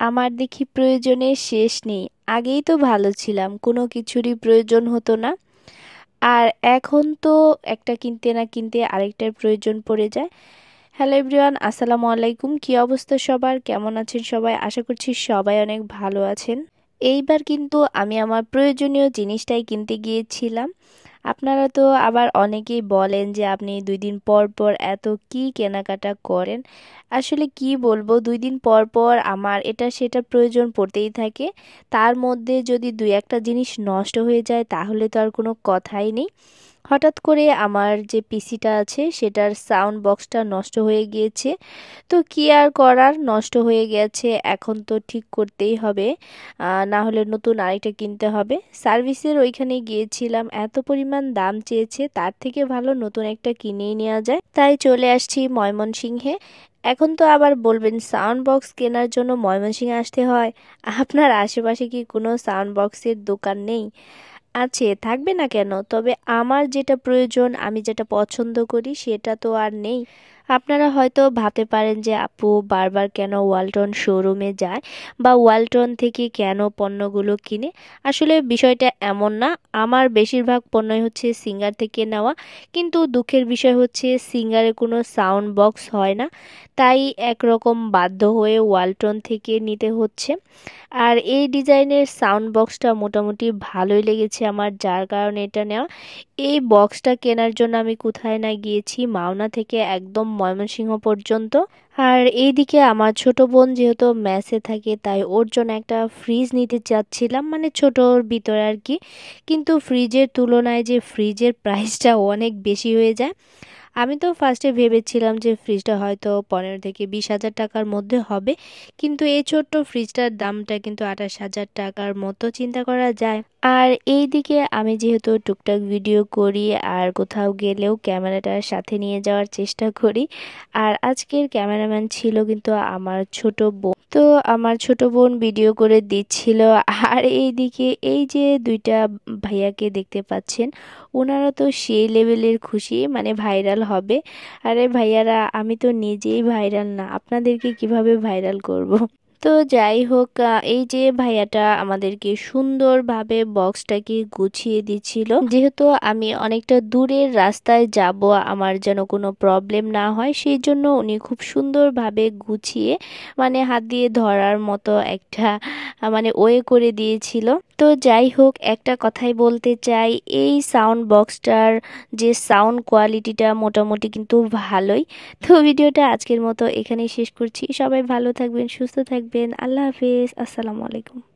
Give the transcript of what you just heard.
আমার দেখি প্রয়োজনের শেষ নেই। আগেই তো ভালো ছিলাম, কোনো কিছুরই প্রয়োজন হতো না। আর এখন তো একটা কিনতে না কিনতে আরেকটার প্রয়োজন পড়ে যায়। হ্যালো এভরিওয়ান, আসসালামু আলাইকুম। কি অবস্থা সবার? কেমন আছেন সবাই? আশা করছি সবাই অনেক ভালো আছেন। এইবার কিন্তু আমি আমার প্রয়োজনীয় জিনিসটাই কিনতে গিয়েছিলাম। আপনারা তো আবার অনেকেই বলেন যে আপনি ২ দিন পর পর এত কি কেনাকাটা করেন। আসলে কি বলবো, ২ দিন পর পর আমার এটা সেটা প্রয়োজন পড়তেই থাকে। তার মধ্যে যদি ২-১টা জিনিস নষ্ট হয়ে যায় তাহলে তো আর কোনো কথাই নেই। হঠাৎ করে আমার যে পিসিটা আছে সেটার সাউন্ড বক্সটা নষ্ট হয়ে গিয়েছে। তো কি আর করার, নষ্ট হয়ে গেছে, এখন তো ঠিক করতেই হবে। না হলে নতুন আরেকটা কিনতে হবে। সার্ভিসের ওইখানে গিয়েছিলাম, এত পরিমাণ দাম চেয়েছে, তার থেকে ভালো নতুন একটা কিনেই নেওয়া যায়। তাই চলে আসছি ময়মনসিংহে। এখন তো আবার বলবেন সাউন্ড বক্স কেনার জন্য ময়মনসিংহে আসতে হয়? আপনার আশেপাশে কি কোনো সাউন্ড বক্সের দোকান নেই? আছে, থাকবে না কেন? তবে আমার যেটা প্রয়োজন, আমি যেটা পছন্দ করি সেটা তো আর নেই। আপনারা হয়তো ভাবতে পারেন যে আপু বারবার কেন ওয়ালটন শোরুমে যায় বা ওয়ালটন থেকে কেন পণ্যগুলো কিনে। আসলে বিষয়টা এমন না, আমার বেশিরভাগ পণ্যই হচ্ছে সিঙ্গার থেকে নেওয়া। কিন্তু দুঃখের বিষয় হচ্ছে সিঙ্গারে কোনো সাউন্ড বক্স হয় না, তাই একরকম বাধ্য হয়ে ওয়ালটন থেকে নিতে হচ্ছে। আর এই ডিজাইনের সাউন্ড বক্সটা মোটামুটি ভালোই লেগেছে আমার, যার কারণে এটা নেওয়া। এই বক্সটা কেনার জন্য আমি কোথায় না গিয়েছি, মাওনা থেকে একদম ময়মনসিংহ পর্যন্ত। আর এইদিকে আমার ছোট বোন যেহেতু মেসে থাকে, তাই ওর জন্য একটা ফ্রিজ নিতে চাচ্ছিলাম, মানে ছোটোর ভিতরে আর কি। কিন্তু ফ্রিজের তুলনায় যে ফ্রিজের প্রাইসটা অনেক বেশি হয়ে যায়। আমি তো ফার্স্টে ভেবেছিলাম যে ফ্রিজটা হয়তো ১৫ থেকে ২০ হাজার টাকার মধ্যে হবে, কিন্তু এই ছোট্ট ফ্রিজটার দামটা কিন্তু ২৮ হাজার টাকার মতো, চিন্তা করা যায়। আর এই দিকে আমি যেহেতু টুকটাক ভিডিও করি আর কোথাও গেলেও ক্যামেরাটার সাথে নিয়ে যাওয়ার চেষ্টা করি। আর আজকের ক্যামেরাম্যান ছিল কিন্তু আমার ছোট বোন। তো আমার ছোট বোন ভিডিও করে দিচ্ছিল। আর এইদিকে এই যে দুইটা ভাইয়াকে দেখতে পাচ্ছেন, ওনারা তো সেই লেভেলের খুশি, মানে ভাইরাল হবে। আরে ভাইয়ারা, আমি তো নিজেই ভাইরাল না, আপনাদেরকে কিভাবে ভাইরাল করব। তো যাই হোক, এই যে ভাইয়াটা আমাদেরকে সুন্দরভাবে বক্সটাকে গুছিয়ে দিচ্ছিল। যেহেতু আমি অনেকটা দূরের রাস্তায় যাব, আমার যেন কোনো প্রবলেম না হয়, সেই জন্য উনি খুব সুন্দরভাবে গুছিয়ে, মানে হাত দিয়ে ধরার মতো একটা মানে ওয়ে করে দিয়েছিল। তো যাই হোক, একটা কথাই বলতে চাই, এই সাউন্ড বক্সটার যে সাউন্ড কোয়ালিটিটা মোটামুটি কিন্তু ভালোই। তো ভিডিওটা আজকের মতো এখানেই শেষ করছি। সবাই ভালো থাকবেন, সুস্থ থাকবেন। আল্লাহ হাফেজ, আসসালামু আলাইকুম।